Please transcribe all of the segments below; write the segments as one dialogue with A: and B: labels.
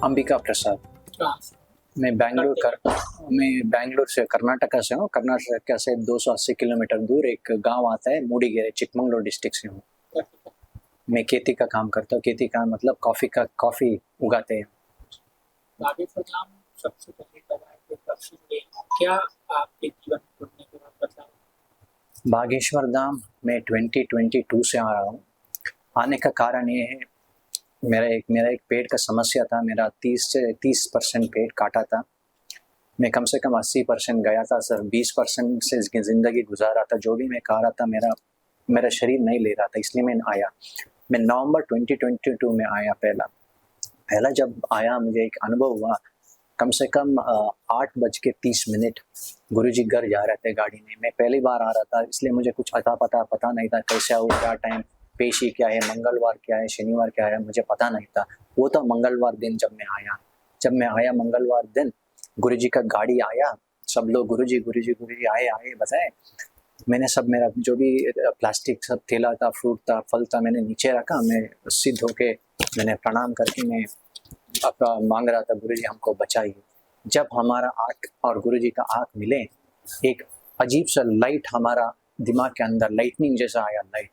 A: अंबिका प्रसाद।
B: कहाँ से?
A: मैं बैंगलोर से कर्नाटका से हूँ। कर्नाटका से 280 किलोमीटर दूर एक गांव आता है मूडिगेरे, चिकमंगलूर डिस्ट्रिक्ट से हूँ। मैं खेती का काम करता हूँ। खेती का मतलब कॉफ़ी उगाते हैं।
B: बागेश्वर धाम सबसे पहले कब आए थे, कब से जुड़े हैं? क्या आपके जीवन में जुड़ने के बाद बदलाव?
A: बागेश्वर धाम मैं 2022 से आ रहा हूँ। आने का कारण ये है, मेरा एक पेट का समस्या था। मेरा 30% पेट काटा था। मैं कम से कम 80% गया था सर। 20% से ज़िंदगी गुजार रहा था। जो भी मैं खा रहा था मेरा शरीर नहीं ले रहा था, इसलिए मैं आया। मैं नवंबर 2022 में आया। पहला जब आया मुझे एक अनुभव हुआ। कम से कम 8:30 गुरुजी घर जा रहे थे गाड़ी में। मैं पहली बार आ रहा था, इसलिए मुझे कुछ पता नहीं था कैसे आऊँ, क्या टाइम, पेशी क्या है, मंगलवार क्या है, शनिवार क्या है, मुझे पता नहीं था। वो तो मंगलवार दिन जब मैं आया मंगलवार दिन गुरुजी का गाड़ी आया। सब लोग गुरुजी आए बताए। मैंने सब मेरा जो भी प्लास्टिक सब थैला था, फ्रूट था, फल था, मैंने नीचे रखा। मैं सिद्ध होके मैंने प्रणाम करके मैं अपना मांग रहा था, गुरुजी हमको बचाइए। जब हमारा आँख और गुरुजी का आँख मिले, एक अजीब सा लाइट हमारा दिमाग के अंदर लाइटनिंग जैसा आया। लाइट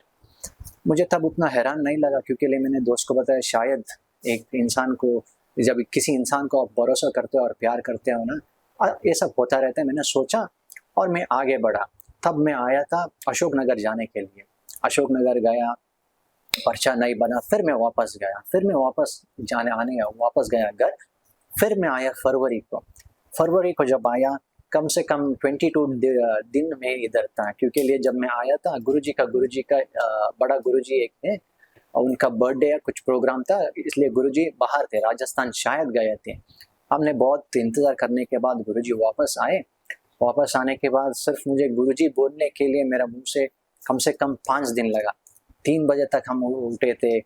A: मुझे तब उतना हैरान नहीं लगा, क्योंकि मैंने दोस्त को बताया शायद एक इंसान को, जब किसी इंसान को आप भरोसा करते हो और प्यार करते हो ना, ये सब होता रहता है। मैंने सोचा और मैं आगे बढ़ा। तब मैं आया था अशोकनगर जाने के लिए। अशोकनगर गया, पर्चा नहीं बना। फिर मैं वापस गया। वापस गया घर। फिर मैं आया फरवरी को जब आया, कम से कम 22 दिन में इधर था। क्योंकि जब मैं आया था गुरुजी का बड़ा गुरुजी एक है, उनका बर्थडे या कुछ प्रोग्राम था, इसलिए गुरुजी बाहर थे, राजस्थान शायद गए थे। हमने बहुत इंतज़ार करने के बाद गुरुजी वापस आए। वापस आने के बाद सिर्फ मुझे गुरुजी बोलने के लिए मेरा मुंह से कम 5 दिन लगा। 3 बजे तक हम उठे थे।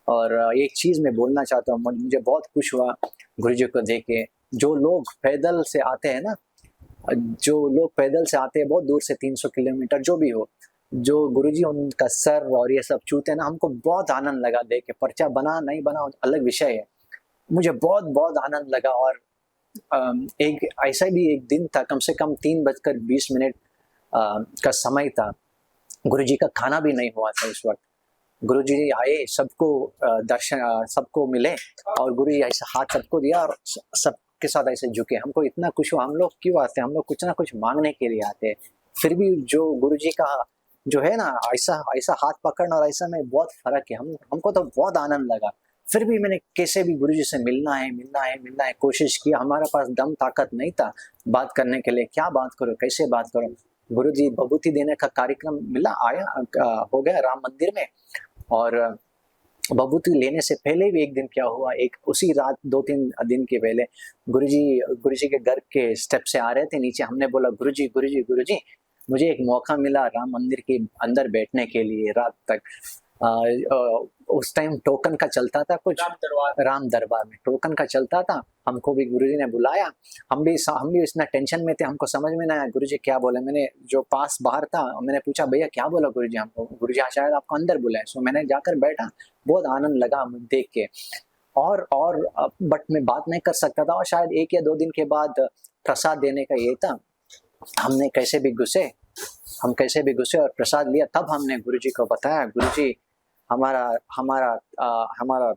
A: और एक चीज़ मैं बोलना चाहता हूँ, मुझे बहुत खुश हुआ गुरुजी को देख के। जो लोग पैदल से आते हैं बहुत दूर से, 300 किलोमीटर जो भी हो, जो गुरुजी उनका सर और ये सब छूते हैं ना, हमको बहुत आनंद लगा देख के। पर्चा बना नहीं बना अलग विषय है, मुझे बहुत बहुत आनंद लगा। और एक ऐसा भी एक दिन था, कम से कम 3:20 का समय था। गुरुजी का खाना भी नहीं हुआ था उस वक्त। गुरुजी आए, सबको सबको मिले, और गुरुजी ऐसा हाथ सबको दिया और सबके साथ ऐसे झुके। हमको इतना खुश हुआ। हम लोग क्यों आते हैं? हम लोग कुछ ना कुछ मांगने के लिए आते हैं। फिर भी जो गुरुजी का जो है ना, ऐसा हाथ पकड़ना और ऐसा में बहुत फर्क है। हमको तो बहुत आनंद लगा। फिर भी मैंने कैसे भी गुरुजी से मिलना है कोशिश किया। हमारे पास दम ताकत नहीं था बात करने के लिए। क्या बात करो, कैसे बात करो? गुरुजी बभूति देने का कार्यक्रम हो गया राम मंदिर में। और बभूति लेने से पहले भी एक दिन क्या हुआ, एक उसी रात 2-3 दिन के पहले गुरुजी के घर के स्टेप से आ रहे थे नीचे। हमने बोला गुरुजी मुझे एक मौका मिला राम मंदिर के अंदर बैठने के लिए रात तक। उस टाइम टोकन का चलता था कुछ, राम दरबार में टोकन का चलता था। हमको भी गुरुजी ने बुलाया। हम भी इतना टेंशन में थे, हमको समझ में नहीं आया गुरुजी क्या बोले। मैंने जो पास बाहर था, मैंने पूछा भैया क्या बोला गुरुजी हमको? गुरुजी शायद आपको अंदर बुलाए। सो मैंने जाकर बैठा। बहुत आनंद लगा देख के। और बट मैं बात नहीं कर सकता था। और शायद 1 या 2 दिन के बाद प्रसाद देने का ये था। हम कैसे भी घुसे और प्रसाद लिया। तब हमने गुरुजी को बताया, गुरुजी हमारा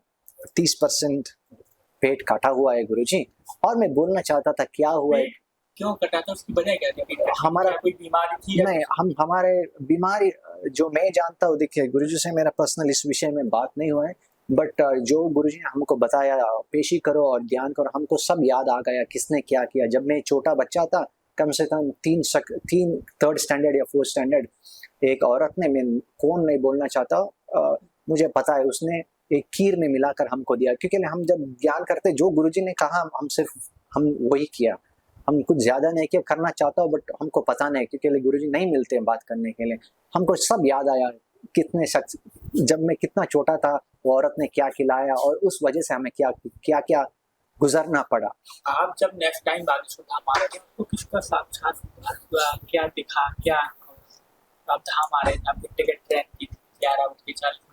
A: 30% पेट काटा हुआ है गुरुजी। और मैं बोलना चाहता था क्या हुआ है,
B: क्यों कटा था, उसकी वजह क्या थी?
A: हमारा
B: कोई बीमारी थी?
A: नहीं, हमारे बीमारी जो मैं जानता हूँ, देखिए गुरुजी से मेरा पर्सनल इस विषय में बात नहीं हुआ है। बट जो गुरुजी ने हमको बताया, पेशी करो और ध्यान करो, हमको सब याद आ गया किसने क्या किया। जब मैं छोटा बच्चा था, कम से कम 3rd स्टैंडर्ड या 4th स्टैंडर्ड, एक औरत ने, मैं कौन नहीं बोलना चाहता, मुझे पता है, उसने एक खीर में मिलाकर हमको दिया। क्योंकि हम जब ज्ञान करते, जो गुरुजी ने कहा हम वही किया। हम कुछ ज्यादा नहीं किया। करना चाहता हूँ बट हमको पता नहीं, क्योंकि गुरुजी नहीं मिलते हैं बात करने के लिए। हमको सब याद आया कितने शख्स, जब मैं कितना छोटा था, वो औरत ने क्या खिलाया, और उस वजह से हमें क्या गुजरना पड़ा।
B: आप जब नेक्स्ट टाइम बागेश्वर धाम आ रहे थे, आपको किसका साक्षात्कार हुआ? क्या दिखा? क्या आप धाम आ रहे थे, आपकी टिकट ट्रेन की 11:40 मिनट?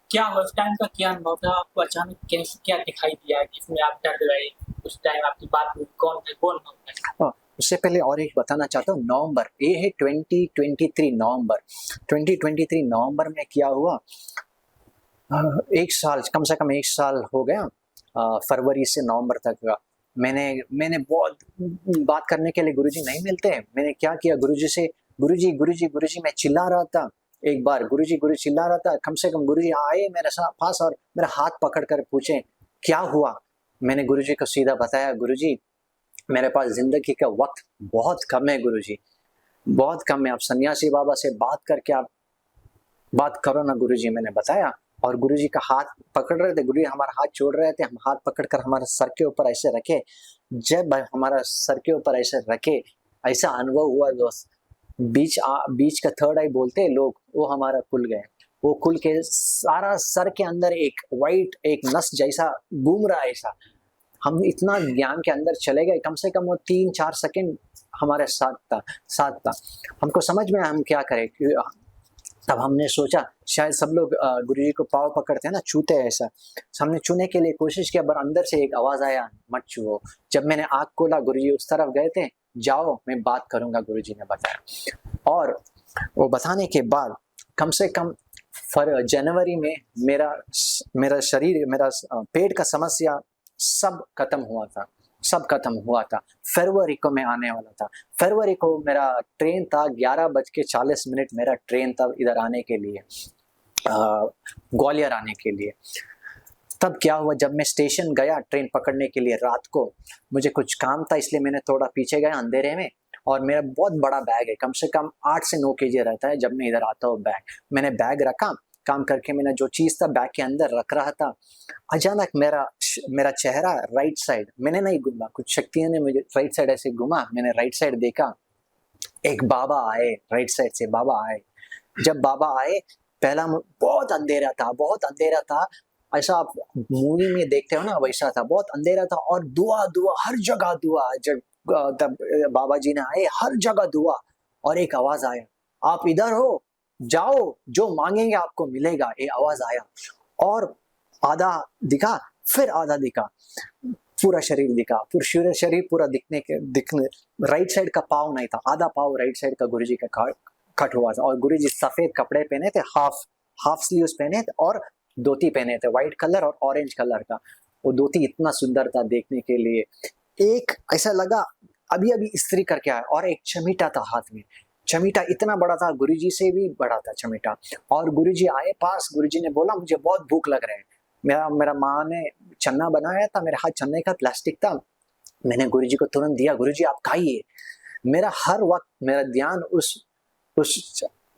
B: क्या उस टाइम का क्या अनुभव था? आपको अचानक कैसे क्या दिखाई दिया जिसमें आप डर गए? उस टाइम आपकी बात हुई, कौन थे, कौन था?
A: उससे पहले और एक बताना चाहता हूँ, नवंबर, ये है 2023 नवंबर, 2023 नवंबर में क्या हुआ, एक साल, कम से कम एक साल हो गया, फरवरी से नवंबर तक का। मैंने बहुत बात करने के लिए गुरुजी नहीं मिलते। मैंने क्या किया, गुरुजी से, गुरुजी गुरुजी गुरुजी मैं चिल्ला रहा था। एक बार गुरुजी गुरुजी चिल्ला रहा था, कम से कम गुरुजी आए मेरे पास और मेरा हाथ पकड़ कर पूछे क्या हुआ। मैंने गुरुजी को सीधा बताया, गुरुजी मेरे पास जिंदगी का वक्त बहुत कम है गुरुजी, बहुत कम है, आप सन्यासी बाबा से बात करके आप बात करो ना गुरुजी, मैंने बताया। और गुरुजी का हाथ पकड़ रहे थे, गुरुजी हमारा हाथ छोड़ रहे थे, हम हाथ पकड़कर हमारे सर के ऊपर ऐसे रखे। जब हमारा सर के ऊपर ऐसे रखे, ऐसा अनुभव हुआ दोस्त, बीच का थर्ड आई बोलते हैं लोग, वो हमारा खुल गए। वो खुल के सारा सर के अंदर एक वाइट एक नस जैसा घूम रहा है ऐसा। हम इतना ज्ञान के अंदर चले गए, कम से कम वो 3-4 सेकंड हमारे साथ था। हमको समझ में हम क्या करें। तब हमने सोचा शायद सब लोग गुरुजी को पाँव पकड़ते हैं ना, छूते हैं ऐसा। हमने छूने के लिए कोशिश किया, पर अंदर से एक आवाज आया, मत छुओ। जब मैंने आँख खोला, गुरुजी उस तरफ गए थे, जाओ मैं बात करूंगा, गुरुजी ने बताया। और वो बताने के बाद कम से कम जनवरी में मेरा शरीर, मेरा पेट का समस्या सब खत्म हुआ था। फरवरी को मैं आने वाला था। फरवरी को मेरा ट्रेन था, 11:40 मेरा ट्रेन था इधर आने के लिए, ग्वालियर आने के लिए। तब क्या हुआ, जब मैं स्टेशन गया ट्रेन पकड़ने के लिए रात को, मुझे कुछ काम था इसलिए मैंने थोड़ा पीछे गया अंधेरे में। और मेरा बहुत बड़ा बैग है, कम से कम 8 से 9 केजी रहता है जब मैं इधर आता हूँ बैग। मैंने बैग रखा, काम करके मैंने जो चीज़ था बैग के अंदर रख रहा था। अचानक मेरा चेहरा राइट साइड, मैंने नहीं घूमा, कुछ शक्तियों ने मुझे राइट साइड ऐसे घुमा। मैंने राइट साइड देखा, एक बाबा आए, राइट साइड से बाबा आए। जब बाबा आए, पहला बहुत अंधेरा था, ऐसा आप मूवी में देखते हो ना वैसा था, बहुत अंधेरा था। और दुआ हर जगह दुआ। जब तब बाबा जी ने आए, हर जगह दुआ। और एक आवाज आया, आप इधर हो, जाओ, जो मांगेंगे आपको मिलेगा, ये आवाज आया। और आधा दिखा, फिर आधा दिखा, पूरा शरीर दिखा, पूरा शरीर पूरा दिखने राइट साइड का पाँव नहीं था, आधा पाँव राइट साइड का गुरुजी का कट हुआ था। और गुरुजी सफेद कपड़े पहने थे, हाफ स्लीव्स पहने थे, और धोती पहने थे, व्हाइट कलर और ऑरेंज कलर का। वो धोती इतना सुंदर था देखने के लिए। एक ऐसा लगा अभी इस्त्री करके आया। और एक चमीटा था हाथ में, चमीटा इतना बड़ा था, गुरुजी से भी बड़ा था चमीटा। और गुरुजी आए पास, गुरुजी ने बोला मुझे बहुत भूख लग रहे हैं। मेरा माँ ने चन्ना बनाया था, मेरे हाथ चन्ने का प्लास्टिक था, मैंने गुरुजी को तुरंत दिया, गुरुजी आप खाइए। मेरा हर वक्त मेरा ध्यान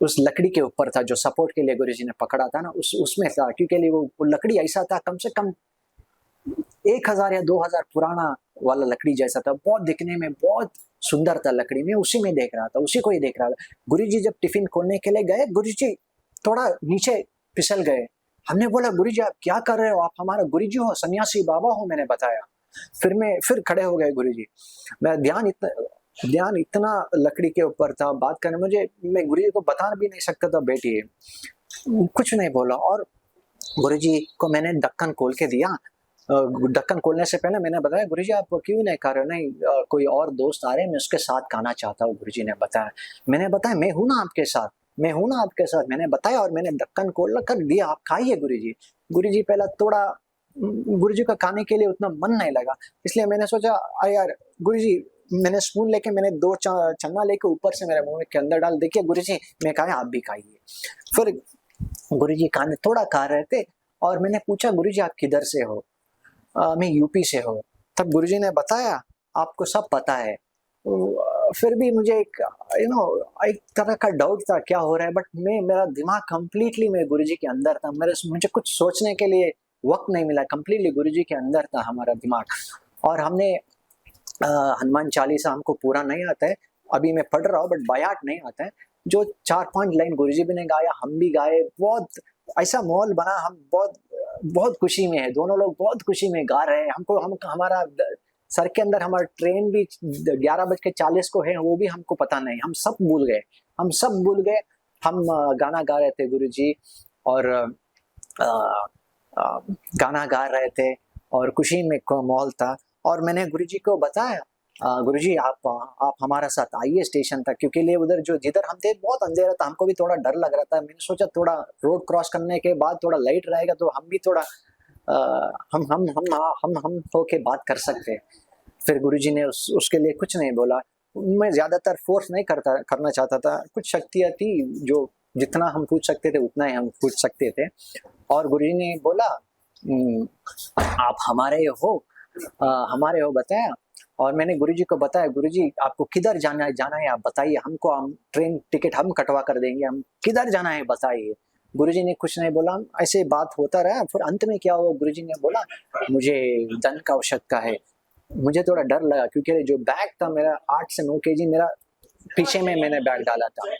A: उस लकड़ी के ऊपर था जो सपोर्ट के लिए गुरुजी ने पकड़ा था ना, उसमें था। क्योंकि वो लकड़ी ऐसा था, कम से कम 1000 या 2000 पुराना वाला लकड़ी जैसा था, बहुत दिखने में बहुत सुंदर था लकड़ी में। उसी में देख रहा था, उसी को ही देख रहा था। गुरुजी जब टिफिन खोलने के लिए गए, गुरुजी थोड़ा नीचे फिसल गए। हमने बोला गुरुजी आप क्या कर रहे हो, आप हमारा गुरुजी हो, सन्यासी बाबा हो, मैंने बताया। फिर खड़े हो गए गुरुजी। मेरा ध्यान इतना लकड़ी के ऊपर था, बात करने मैं गुरुजी को बता भी नहीं सकता था, बैठिए, कुछ नहीं बोला। और गुरुजी को मैंने ढक्कन खोल के दिया। ढक्कन खोलने से पहले मैंने बताया गुरुजी आप क्यों नहीं खा रहे हो, नहीं कोई और दोस्त आ रहे हैं, मैं उसके साथ खाना चाहता हूँ। गुरुजी ने बताया, मैंने बताया मैं हूं ना आपके साथ, मैंने बताया। और मैंने ढक्कन खोल कर दिया, आप खाइए गुरुजी। गुरुजी पहला थोड़ा, गुरुजी का खाने के लिए उतना मन नहीं लगा, इसलिए मैंने सोचा यार गुरुजी, मैंने स्पून लेके मैंने 2 चन्ना लेके ऊपर से मेरे मुंह के अंदर डाल, देखिए गुरुजी मैं खाया, आप भी खाइए। फिर गुरुजी खाने थोड़ा खा रहे थे, और मैंने पूछा गुरुजी आप किधर से हो, मैं यूपी से हूँ। तब गुरुजी ने बताया आपको सब पता है। फिर भी मुझे एक तरह का डाउट था क्या हो रहा है, बट मेरा दिमाग कंप्लीटली मेरे गुरुजी के अंदर था। मुझे कुछ सोचने के लिए वक्त नहीं मिला, कंप्लीटली गुरुजी के अंदर था हमारा दिमाग। और हमने हनुमान चालीसा हमको पूरा नहीं आता है, अभी मैं पढ़ रहा हूँ, बट बायाट नहीं आता है। जो 4-5 लाइन गुरुजी भी ने गाया, हम भी गाए, बहुत ऐसा माहौल बना, हम बहुत खुशी में है, दोनों लोग बहुत खुशी में गा रहे हैं। हमारा सर के अंदर हमारा ट्रेन भी 11:40 को है, वो भी हमको पता नहीं, हम सब भूल गए। हम गाना गा रहे थे गुरुजी। और आ, आ, गाना गा रहे थे और खुशी में माहौल था। और मैंने गुरुजी को बताया, गुरुजी आप हमारा साथ आइए स्टेशन तक, क्योंकि लिए उधर जो जिधर हम थे बहुत अंधेरा था, हमको भी थोड़ा डर लग रहा था। मैंने सोचा थोड़ा रोड क्रॉस करने के बाद थोड़ा लाइट रहेगा तो हम भी थोड़ा हम होके बात कर सकते हैं। फिर गुरुजी ने उसके लिए कुछ नहीं बोला। मैं ज्यादातर फोर्स नहीं करना चाहता था, कुछ शक्तियाँ थी जो जितना हम पूछ सकते थे उतना ही हम पूछ सकते थे। और गुरुजी ने बोला आप हमारे हो बताया। और मैंने गुरुजी को बताया, गुरुजी आपको किधर जाना है आप बताइए हमको, हम ट्रेन टिकट हम कटवा कर देंगे, हम किधर जाना है बताइए। गुरुजी ने कुछ नहीं बोला, ऐसे बात होता रहा। फिर अंत में क्या हुआ, गुरुजी ने बोला मुझे धन का आवश्यकता है। मुझे थोड़ा डर लगा क्योंकि जो बैग था मेरा 8 से 9 केजी मेरा पीछे में मैंने बैग डाला था,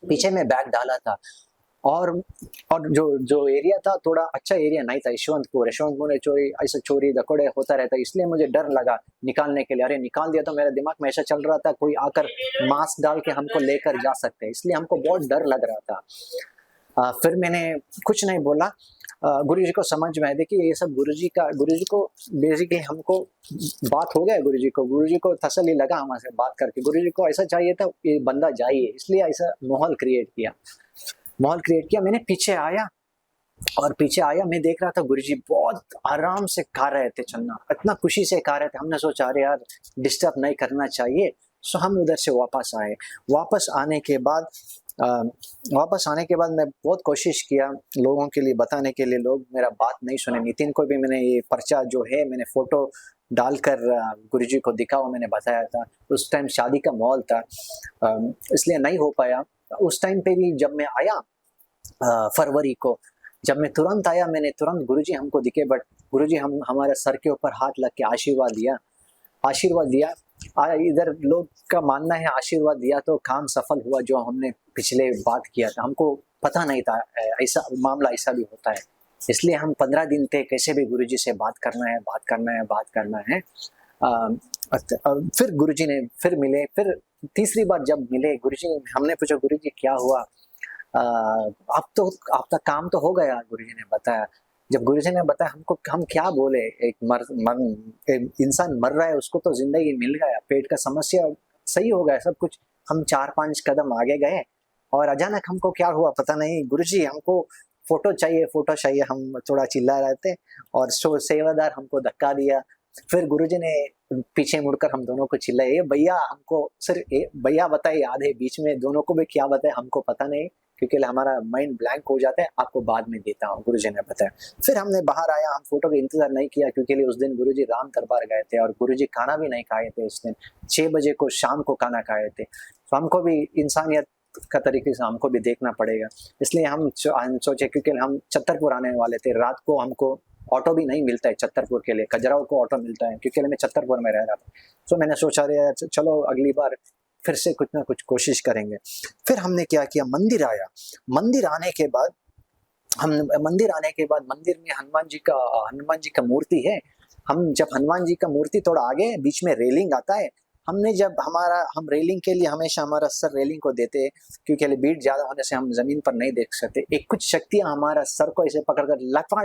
A: पीछे में बैग डाला था। और जो जो एरिया था थोड़ा अच्छा एरिया नहीं था, यशवंतपुर में चोरी ऐसा चोरी दकोड़े होता रहता, इसलिए मुझे डर लगा निकालने के लिए। अरे निकाल दिया तो मेरे दिमाग में ऐसा चल रहा था कोई आकर मास्क डाल के हमको लेकर जा सकते हैं, इसलिए हमको बहुत डर लग रहा था। फिर मैंने कुछ नहीं बोला। गुरुजी को समझ में आया, देखिए ये सब गुरुजी को बेसिकली हमको बात हो गया। गुरुजी को तसल्ली लगा हमारे बात करके, गुरुजी को ऐसा चाहिए था ये बंदा जाइए, इसलिए ऐसा माहौल क्रिएट किया। मैंने पीछे आया और मैं देख रहा था गुरुजी बहुत आराम से खा रहे थे चन्ना, इतना खुशी से खा रहे थे। हमने सोचा अरे यार डिस्टर्ब नहीं करना चाहिए, सो हम उधर से वापस आए। वापस आने के बाद मैं बहुत कोशिश किया लोगों के लिए बताने के लिए, लोग मेरा बात नहीं सुने। नितिन को भी मैंने ये पर्चा जो है मैंने फोटो डालकर गुरुजी को दिखाओ, मैंने बताया था। उस टाइम शादी का माहौल था, इसलिए नहीं हो पाया। उस टाइम पे भी जब मैं आया फरवरी को, जब मैं तुरंत आया मैंने तुरंत गुरुजी हमको दिखे, बट गुरुजी हमारे सर के ऊपर हाथ लग के आशीर्वाद दिया। इधर लोग का मानना है आशीर्वाद दिया तो काम सफल हुआ, जो हमने पिछले बात किया था। हमको पता नहीं था ऐसा मामला ऐसा भी होता है, इसलिए हम 15 दिन थे कैसे भी गुरुजी से बात करना है। फिर गुरुजी ने फिर मिले, फिर तीसरी बार जब मिले गुरुजी, हमने पूछा गुरुजी क्या हुआ, अब तो आपका काम तो हो गया, गुरुजी ने बताया। जब गुरुजी ने बताया हमको, हम क्या बोले, एक इंसान मर रहा है उसको तो जिंदगी मिल गया, पेट का समस्या सही हो गया सब कुछ। हम 4-5 कदम आगे गए और अचानक हमको क्या हुआ पता नहीं, गुरुजी हमको फोटो चाहिए, हम थोड़ा चिल्ला रहे थे और सेवादार हमको धक्का दिया। फिर गुरुजी ने पीछे मुड़कर हम दोनों को चिल्लाए, ये भैया हमको सिर्फ भैया बताइए, आधे बीच में दोनों को भी क्या बताए हमको पता नहीं, क्योंकि हमारा माइंड ब्लैंक हो जाता है, आपको बाद में देता हूँ, गुरुजी ने बताया। फिर हमने बाहर आया, हम फोटो का इंतजार नहीं किया क्योंकि उस दिन गुरुजी राम दरबार गए थे और गुरुजी खाना भी नहीं खाए थे उस दिन। 6 बजे को शाम को खाना खाए थे, तो हमको भी इंसानियत का तरीके से हमको भी देखना पड़ेगा, इसलिए हम सोचे, क्योंकि हम छतरपुर आने वाले थे। रात को हमको ऑटो भी नहीं मिलता है छतरपुर के लिए, खजुराहो को ऑटो मिलता है क्योंकि मैं छतरपुर में रह रहा था। तो मैंने सोचा रहे चलो अगली बार फिर से कुछ ना कुछ कोशिश करेंगे। फिर हमने क्या किया, मंदिर आया। मंदिर आने के बाद मंदिर में हनुमान जी का मूर्ति है। हम जब हनुमान जी का मूर्ति थोड़ा आगे बीच में रेलिंग आता है, हम रेलिंग के लिए हमेशा हमारा सर रेलिंग को देते हैं क्योंकि भीड़ ज्यादा होने से हम जमीन पर नहीं देख सकते। एक कुछ शक्तियां हमारा सर को ऐसे पकड़कर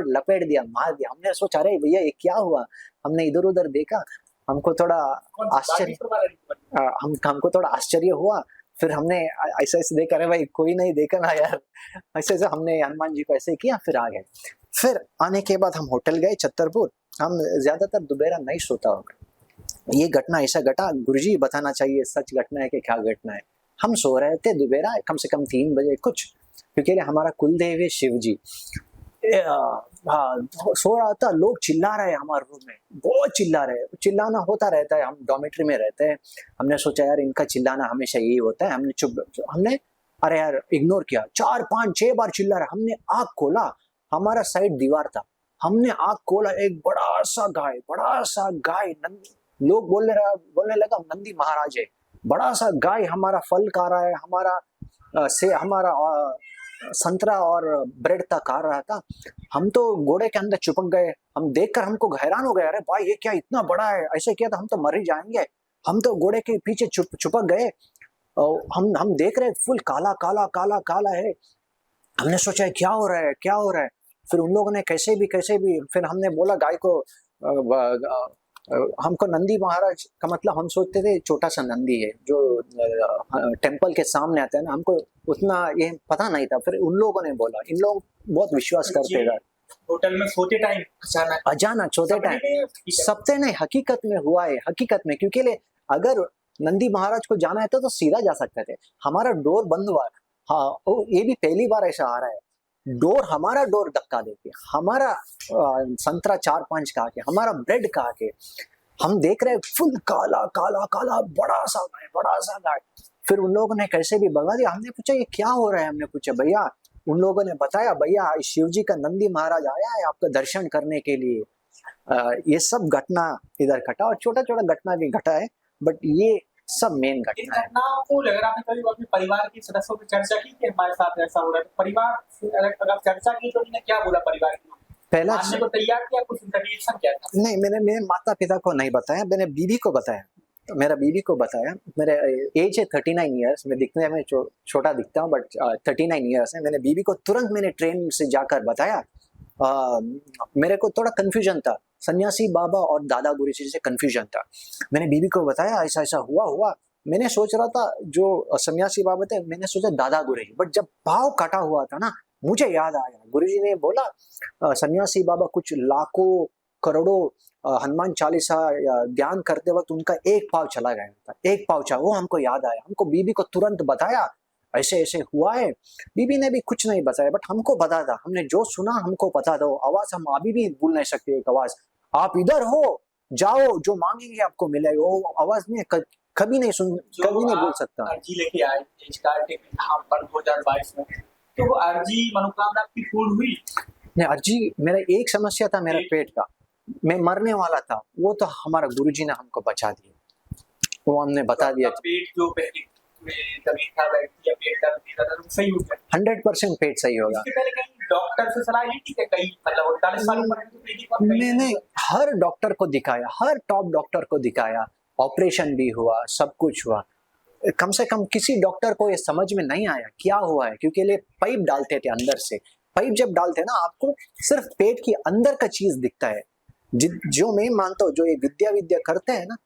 A: लपेट दिया, मार दिया। हमने सोचा अरे भैया ये क्या हुआ, हमने इधर उधर देखा, हमको थोड़ा आश्चर्य हुआ। फिर हमने ऐसे देखा, अरे भाई कोई नहीं देखा ना यार, ऐसे हमने हनुमान जी को ऐसे किया, फिर आ गए। फिर आने के बाद हम होटल गए छतरपुर। हम ज्यादातर दोपहर नहीं सोता होगा, ये घटना ऐसा घटा, गुरुजी बताना चाहिए सच घटना है कि क्या घटना है। हम सो रहे थे दोपहर कम से कम 3 बजे कुछ, क्योंकि हमारा कुलदेव है शिव जी। सो रहा था, लोग चिल्ला रहे हैं हमारे रूम में, बहुत चिल्ला रहे, चिल्लाना होता रहता है, हम डॉर्मेट्री में रहते हैं। हमने सोचा यार इनका चिल्लाना हमेशा यही होता है, हमने अरे यार इग्नोर किया। 4-5-6 बार चिल्ला रहा, हमने आँख खोला, हमारा साइड दीवार था, हमने आँख खोला, एक बड़ा सा गाय लोग बोलने लगा नंदी महाराज है, बड़ा सा गाय हमारा फल खा रहा है, हमारा संतरा और ब्रेड तक खा रहा था। हम तो घोड़े के अंदर चिपक गए, हम देखकर हमको हैरान हो गए, अरे भाई ये क्या इतना बड़ा है, ऐसे किया तो हम तो मर ही जाएंगे। हम तो घोड़े के पीछे चिपक गए, हम देख रहे फुल काला है। हमने सोचा क्या हो रहा है। फिर उन लोगों ने कैसे भी फिर हमने बोला गाय को हमको नंदी महाराज का मतलब हम सोचते थे छोटा सा नंदी है जो टेम्पल के सामने आता है ना, हमको उतना ये पता नहीं था। फिर उन लोगों ने बोला, इन लोग बहुत विश्वास करते थे।
B: होटल में सोते टाइम
A: अचानक सोते टाइम सबसे नहीं, हकीकत में हुआ है, हकीकत में। क्योंकि अगर नंदी महाराज को जाना है तो सीधा जा सकते थे, हमारा डोर बंद हुआ। हाँ, ये भी पहली बार ऐसा आ रहा है, डोर हमारा डोर धक्का देके, हमारा संतरा 4-5 का के, हमारा ब्रेड का के, हम देख रहे हैं फुल काला काला काला बड़ा सा गाय। फिर उन लोगों ने कैसे भी भगा दिया। हमने पूछा ये क्या हो रहा है, हमने पूछा भैया, उन लोगों ने बताया भैया शिव जी का नंदी महाराज आया है आपका दर्शन करने के लिए। ये सब घटना इधर घटा और छोटा छोटा घटना भी घटा है, बट ये सब मेन घटना है।
B: घटनाओं को अगर आपने कभी अपने परिवार के सदस्यों की चर्चा की कि हमारे साथ ऐसा हो रहा है, तो परिवार से अगर चर्चा की तो उन्होंने क्या बोला परिवार की?
A: पहला
B: मानने को तैयार किया, कुछ उनका रिएक्शन क्या था?
A: नहीं, मैंने मेरे माता पिता को नहीं बताया, मैंने बीवी को बताया। मेरा बीवी को बताया, मेरे एज है 39 ईयर्स, मैं दिखने में छोटा दिखता हूँ बट 39 ईयर्स है। मैंने बीवी को तुरंत मैंने ट्रेन से जाकर बताया। मेरे को थोड़ा कंफ्यूजन था, सन्यासी बाबा और दादा गुरुजी से कंफ्यूजन था। मैंने बीवी को बताया ऐसा ऐसा हुआ। मैंने सोच रहा था जो सन्यासी बाबा थे, मैंने सोचा दादा गुरुजी, बट जब भाव काटा हुआ था ना, मुझे याद आया गुरुजी ने बोला सन्यासी बाबा कुछ लाखों करोड़ों हनुमान चालीसा ध्यान करते वक्त उनका एक पाव चला गया था, एक पाव चला, वो हमको याद आया। हमको बीबी को तुरंत बताया ऐसे ऐसे हुआ है। बीबी ने भी कुछ नहीं बताया, बट हमको पता था, हमने जो सुना हमको पता था। आवाज हम अभी भी भूल नहीं सकते, एक आवाज, आप इधर हो जाओ जो मांगेंगे आपको मिलेगा, वो आवाज में कभी नहीं भूल सकता।
B: अर्जी लेके आए धाम पर 2022 में, तो वो अर्जी मनोकामना आपकी पूर्ण हुई?
A: नहीं, अर्जी मेरा एक समस्या था, मेरा पेट का, मैं मरने वाला था, वो तो हमारा गुरुजी ने हमको बचा दिया, वो हमने बता दिया।
B: पेट जो पहले था, पेट दर्द था, सही हो गया
A: 100% पेट सही होगा।
B: इसके पहले कहीं डॉक्टर से सलाह ली थी? कहीं मतलब 48 साल उम्र
A: मैंने हर डॉक्टर को दिखाया, हर टॉप डॉक्टर को दिखाया, ऑपरेशन भी हुआ, सब कुछ हुआ। कम से कम किसी डॉक्टर को ये समझ में नहीं आया क्या हुआ है, क्योंकि ये पाइप डालते थे अंदर से। पाइप जब डालते हैं ना, आपको सिर्फ पेट के अंदर का चीज दिखता है। जो मैं मानता हूँ, जो ये विद्या करते हैं ना,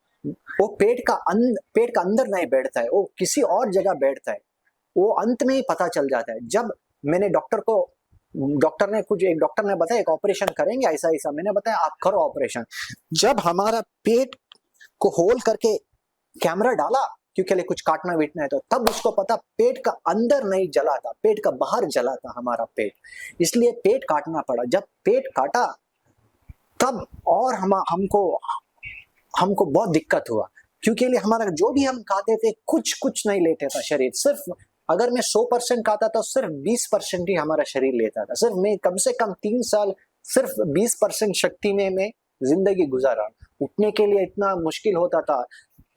A: वो पेट का अंदर नहीं बैठता है, वो किसी और जगह बैठता है, वो अंत में ही पता चल जाता है। जब मैंने एक डॉक्टर ने बताया एक ऑपरेशन करेंगे ऐसा ऐसा, मैंने बताया आप करो ऑपरेशन। जब हमारा पेट को होल करके कैमरा डाला, क्योंकि कुछ काटना वीटना है, तो तब उसको पता पेट का अंदर नहीं जला था, पेट का बाहर जला था हमारा पेट, इसलिए पेट काटना पड़ा। जब पेट काटा तब और हमको बहुत दिक्कत हुआ, क्योंकि हमारा जो भी हम खाते थे कुछ नहीं लेते था शरीर। सिर्फ अगर मैं 100% खाता था, सिर्फ 20% ही हमारा शरीर लेता था। सिर्फ मैं कम से कम 3 साल सिर्फ 20% शक्ति में मैं जिंदगी गुजारा। उठने के लिए इतना मुश्किल होता था,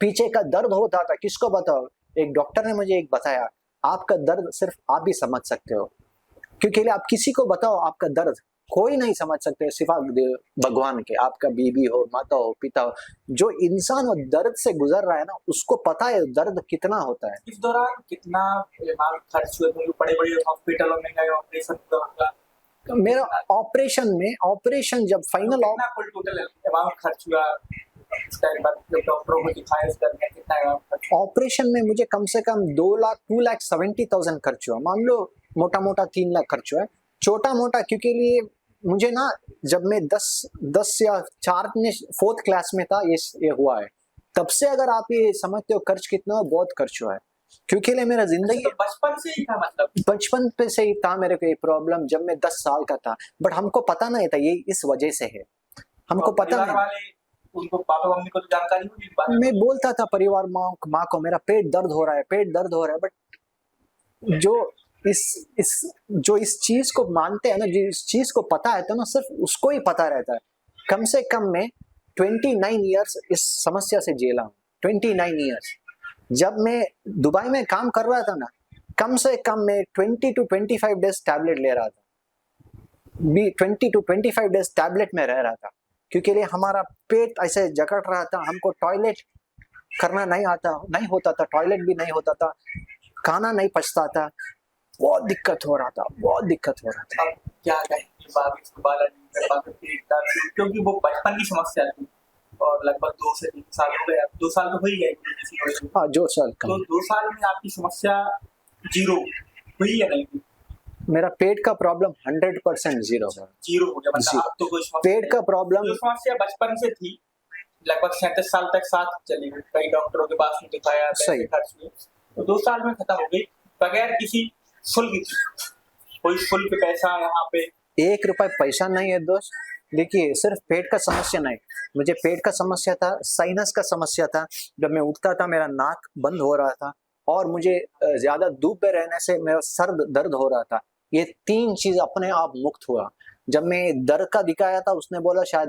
A: पीछे का दर्द होता था, किसको बताओ। एक डॉक्टर ने मुझे एक बताया, आपका दर्द सिर्फ आप ही समझ सकते हो, क्योंकि आप किसी को बताओ आपका दर्द, कोई नहीं समझ सकते सिवा भगवान के। आपका बीबी हो, माता हो, पिता हो, जो इंसान वो दर्द से गुजर रहा है ना, उसको पता है दर्द कितना होता है।
B: इस दौरान कितना खर्च हुए? बड़े हॉस्पिटलों में गए, ऑपरेशन हुआ?
A: मेरा ऑपरेशन जब फाइनल
B: टोटल अमाउंट खर्च हुआ डॉक्टरों को दिखाया,
A: ऑपरेशन में मुझे कम से कम 2,70,000 खर्च हुआ। मान लो मोटा मोटा 3 लाख खर्च हुआ है, छोटा मोटा, क्योंकि लिए मुझे ना, जब मैं 10 या 4th क्लास में था ये हुआ है, तब से अगर आप ये समझते हो खर्च कितना हो, बहुत खर्च हुआ है। क्योंकि मेरा जिंदगी
B: तो बचपन से ही था, मतलब
A: बचपन पे से ही था मेरे को ये प्रॉब्लम, जब मैं 10 साल का था, बट हमको पता नहीं था ये इस वजह से है, हमको पता नहीं।
B: उनको पापा मम्मी को तो जानकारी हुई?
A: मैं बोलता था परिवार माँ को मेरा पेट दर्द हो रहा है, बट जो इस चीज को मानते हैं ना, जो इस चीज को पता है तो ना, सिर्फ उसको ही पता रहता है। कम से कम मैं 29 ईयर्स इस समस्या से झेला हूँ, 29 ईयर्स। जब मैं दुबई में काम कर रहा था ना, कम से कम मैं 20 to 25 डेज टैबलेट ले रहा था, 20 to 25 डेज टैबलेट में रह रहा था, क्योंकि हमारा पेट ऐसे जकड़ रहा था, हमको टॉयलेट करना नहीं होता था, टॉयलेट भी नहीं होता था, खाना नहीं पचता था, बहुत दिक्कत हो रहा था।
B: क्या कहेंगे बालाजी कृपा का पेट दर्द, क्योंकि वो बचपन की समस्या थी और लगभग 2 से 3 साल हो गए, अब 2 साल तो हो ही गए गुरुजी से हुए।
A: हाँ, जो सर
B: तो 2 साल में आपकी समस्या जीरो हुई या नहीं हुई?
A: मेरा पेट का प्रॉब्लम 100% जीरो है।
B: जीरो हो गया, मतलब अब तो कोई समस्या
A: पेट का प्रॉब्लम,
B: जो समस्या बचपन से थी लगभग 37 साल तक साथ चली गई, कई डॉक्टरों के पास में दिखाया, पैसे खर्च हुए, तो 2 साल में खत्म हो गई बगैर किसी शुल्क की। कोई शुल्क पैसा यहाँ पे
A: 1 रुपए पैसा नहीं है दोस्त। देखिए, सिर्फ पेट का समस्या नहीं, मुझे पेट का समस्या था, साइनस का समस्या था। जब मैं उठता था मेरा नाक बंद हो रहा था और मुझे ज्यादा धूप में रहने से मेरा सर दर्द हो रहा था। ये 3 चीज अपने आप मुक्त हुआ। जब मैं दर्द का दिखाया था उसने बोला शायद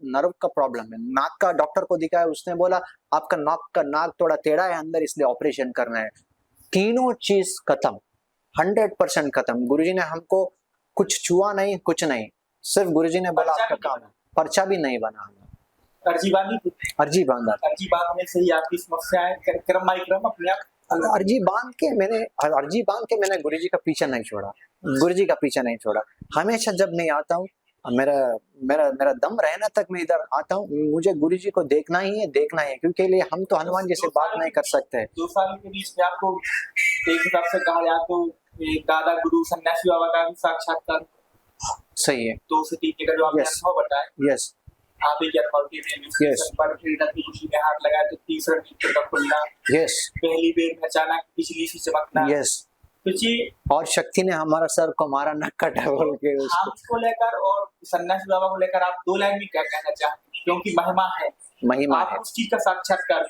A: नर्व का प्रॉब्लम है। नाक का डॉक्टर को दिखाया, उसने बोला आपका नाक थोड़ा टेढ़ा है अंदर, इसलिए ऑपरेशन करना है। तीनों चीज खत्म, 100% खत्म। गुरुजी ने हमको कुछ छुआ नहीं, कुछ नहीं, सिर्फ गुरुजी ने बोला आपका काम है। पर्चा भी नहीं बना,
B: अर्जी बांधी थी,
A: अर्जी बांधा,
B: अर्जी बांधने से ही आपकी समस्याएं क्रम बाई क्रम अपने आप
A: अर्जी बांध के मैंने गुरुजी का पीछा नहीं छोड़ा, गुरुजी का पीछा नहीं छोड़ा। हमेशा जब मैं आता हूँ, मेरा मेरा मेरा दम रहना तक मैं इधर आता हूँ, मुझे गुरुजी को देखना ही है, देखना है, क्योंकि लिए हम तो हनुमान जी से बात नहीं कर सकते।
B: 2 साल के बीच में आपको एक हिसाब से कहा जाए तो दादा गुरु सन्यासी बाबा का भी साक्षात्कार
A: सही है।
B: 2 से 3 का जो आपने अनुभव बताया,
A: यस,
B: आप ही के अनुभव के पर खुशी में हाथ लगाया तो तीसरा नेत्र का खुलना,
A: यस,
B: पहली बेर में अचानक बिजली सी चमकना,
A: यस,
B: तो जी
A: और शक्ति ने हमारा सर को मारा, नक कटा बोल के।
B: आपको लेकर और सन्यासी बाबा को लेकर आप 2 लाइन में क्या कहना चाहेंगे, क्योंकि महिमा है,
A: महिमा है,
B: आप उस चीज का साक्षात्कार,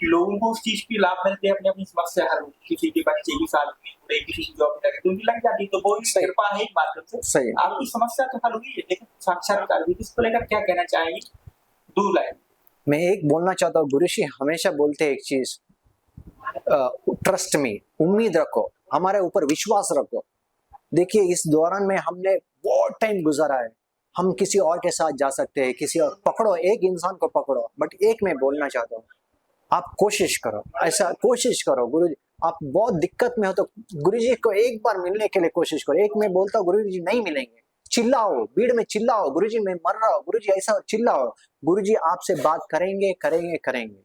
B: लोगों को उस चीज की लाभ मिलते हैं, अपनी अपनी समस्या हल, किसी के बच्चे की शादी हुई, किसी की जॉब लगी लग जाती, तो वो कृपा है एक माध्यम से आपकी समस्या तो हल हुई है, लेकिन साक्षात्कार भी, इसको लेकर क्या कहना चाहेंगे 2 लाइन?
A: मैं एक बोलना चाहता हूँ, गुरुजी हमेशा बोलते हैं एक चीज, ट्रस्ट में, उम्मीद रखो, हमारे ऊपर विश्वास रखो। देखिए, इस दौरान में हमने बहुत टाइम गुजारा है, हम किसी और के साथ जा सकते हैं, किसी और पकड़ो, एक इंसान को पकड़ो, बट एक मैं बोलना चाहता हूँ, आप कोशिश करो, ऐसा कोशिश करो। गुरुजी, आप बहुत दिक्कत में हो तो गुरुजी को एक बार मिलने के लिए कोशिश करो। एक मैं बोलता हूँ गुरुजी नहीं मिलेंगे, चिल्लाओ, भीड़ में चिल्लाओ, गुरुजी मैं मर रहा हूँ, गुरुजी ऐसा, चिल्लाओ, गुरुजी आपसे बात करेंगे करेंगे करेंगे।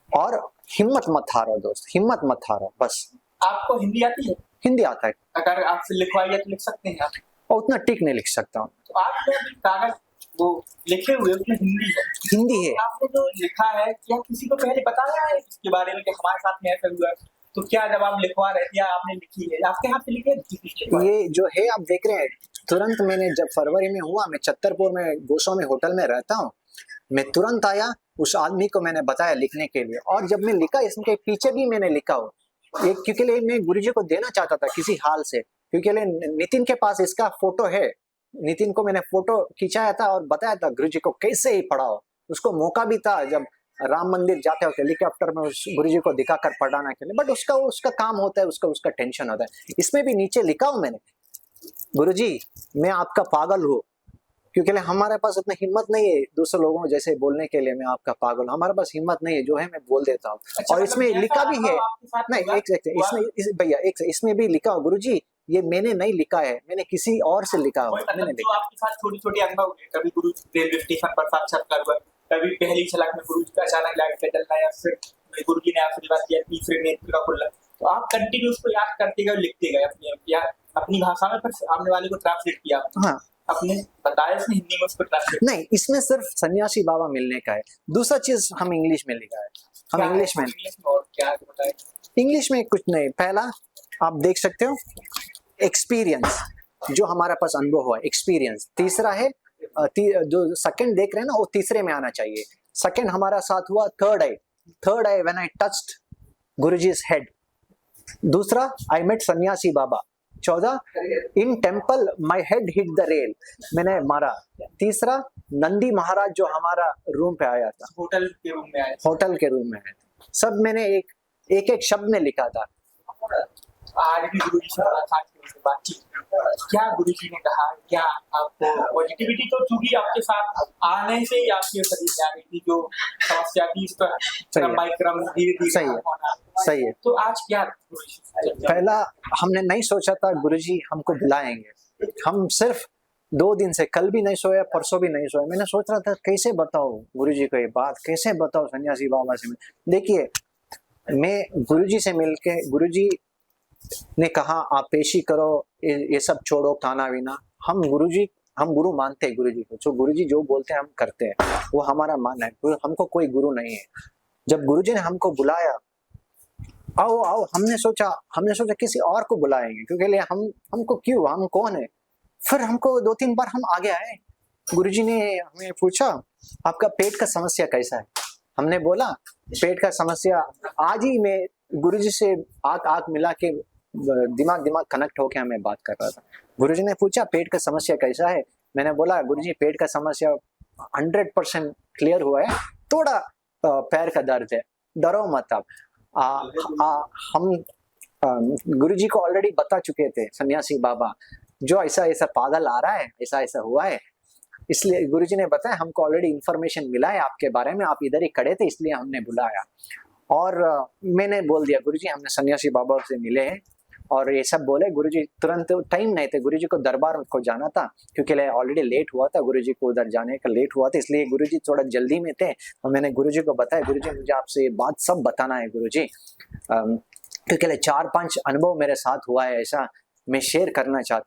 A: और हिम्मत मत हारो दोस्त, हिम्मत मत हारो बस।
B: आपको हिंदी आती है?
A: हिंदी आता है,
B: अगर आपसे लिखवाइए तो लिख सकते हैं आप?
A: और उतना टिक नहीं लिख सकता हूँ।
B: तो आपने अभी कागज वो लिखे हुए उसमें हिंदी है,
A: हिंदी है,
B: आपने जो लिखा है क्या किसी को पहले बताया है इसके बारे में कि हमारे साथ में ऐसा हुआ? तो क्या जब आप लिखवा रहे थे, आपने लिखी है, आपके हाथ से लिखे थे?
A: ये जो है आप देख रहे हैं, तुरंत मैंने जब फरवरी में हुआ, मैं छतरपुर में गोस्वामी होटल में रहता हूँ, मैं तुरंत आया, उस आदमी को मैंने बताया लिखने के लिए, और जब मैं लिखा, इसके पीछे भी मैंने लिखा हो, क्योंकि मैं गुरुजी को देना चाहता था किसी हाल से, क्योंकि नितिन के पास इसका फोटो है, नितिन को मैंने फोटो खिंचाया था और बताया था गुरुजी को कैसे ही पढ़ाओ। उसको मौका भी था जब राम मंदिर जाते हो हेलीकॉप्टर में गुरुजी को दिखाकर पढ़ाना के लिए, बट उसका काम होता है, उसका टेंशन होता है। इसमें भी नीचे लिखा हूं मैंने, गुरुजी मैं आपका पागल हूँ, क्योंकि हमारे पास उतनी हिम्मत नहीं है दूसरे लोगों जैसे बोलने के लिए, मैं आपका पागल हूँ, हमारे पास हिम्मत नहीं है, जो है मैं बोल देता हूँ।
B: अच्छा,
A: और इसमें लिखा भी है, नहीं भैया इसमें भी लिखा हो, गुरुजी ये मैंने नहीं लिखा है, मैंने किसी और से लिखा हो, मैंने
B: लिखा। आपके साथ छोटी-छोटी अनुभव है, कभी गुरु रेलवे स्टेशन पर साक्षात्कार हुआ, कभी पहली झलक में गुरु का अचानक लाइट पे जलना, या फिर गुरु जी ने आशीर्वाद किया, तीसरे नेत्र का खुलना, तो आप कंटिन्यू उसको याद करते गए, लिखते गए, अपनी भाषा में, फिर सामने वाले को ट्रांसलेट किया। हाँ, आपने बताया इसमें हिंदी में उसको ट्रांसलेट नहीं,
A: इसमें सिर्फ सन्यासी बाबा मिलने का है, दूसरा चीज हम इंग्लिश में लिखा है, हम इंग्लिश में,
B: और क्या बताए
A: इंग्लिश में कुछ नहीं। पहला आप देख सकते हो एक्सपीरियंस, जो हमारा पास अनुभव हुआ, एक्सपीरियंस। तीसरा है जो सेकंड देख रहे हैं ना, वो तीसरे में आना चाहिए। सेकंड हमारा साथ हुआ third I when I touched Guruji's head. दूसरा आई मेट सन्यासी बाबा। 14 in temple my head hit the rail, मैंने मारा। तीसरा नंदी महाराज जो हमारा रूम पे आया था,
B: होटल के रूम में आया
A: था, सब मैंने एक शब्द में लिखा था।
B: आज भी गुरुजी से मुलाकात की, उनसे बातचीत की। क्या गुरुजी ने कहा, क्या आपको पॉजिटिविटी तो चूंकि आपके साथ आने से ही आपके शरीर में आ गई थी, जो समस्या थी इस पर क्रम बाय क्रम धीरे
A: सही है,
B: धीरे
A: सही है।
B: तो आज क्या गुरुजी से
A: पहला हमने नहीं सोचा था गुरुजी हमको बुलाएंगे। हम सिर्फ 2 दिन से, कल भी नहीं सोया, परसों भी नहीं सोया। मैंने सोच रहा था कैसे बताओ गुरुजी को ये बात, कैसे बताओ सन्यासी बाबा से। देखिए, मैं गुरुजी से मिलके, गुरुजी ने कहा आप पेशी करो, ये सब छोड़ो, खाना पीना। हम गुरु मानते हैं गुरुजी को। जो गुरुजी जो बोलते हैं हम करते हैं, वो हमारा मान है। हमको कोई गुरु नहीं है। जब गुरुजी ने हमको बुलाया, आओ आओ, हमने सोचा किसी और को बुलाएंगे, क्योंकि हमको क्यों, हम कौन है। फिर हमको 2-3 बार हम आगे आए। गुरुजी ने हमें पूछा आपका पेट का समस्या कैसा है। हमने बोला पेट का समस्या। आज ही मैं गुरुजी से आंख मिला के दिमाग कनेक्ट होके हमें बात कर रहा था। गुरुजी ने पूछा पेट का समस्या कैसा है। मैंने बोला गुरुजी पेट का समस्या 100% क्लियर हुआ है, थोड़ा पैर का दर्द है, डरो मत। अब हम गुरुजी को ऑलरेडी बता चुके थे, सन्यासी बाबा जो ऐसा पागल आ रहा है, ऐसा हुआ है, इसलिए गुरुजी ने बताया हमको ऑलरेडी इन्फॉर्मेशन मिला है आपके बारे में, आप इधर ही खड़े थे इसलिए हमने बुलाया। और मैंने बोल दिया गुरुजी हमने सन्यासी बाबा से मिले हैं, और ये सब बोले। गुरुजी तुरंत, टाइम नहीं थे, गुरुजी को दरबार को जाना था, क्योंकि ऑलरेडी लेट हुआ था, गुरुजी को उधर जाने का लेट हुआ था, इसलिए गुरुजी थोड़ा जल्दी में थे। और मैंने गुरुजी को बताया गुरुजी मुझे आपसे ये बात सब बताना है गुरुजी, क्योंकि 4-5 अनुभव मेरे साथ हुआ है, ऐसा मैं शेयर करना चाहता हूँ।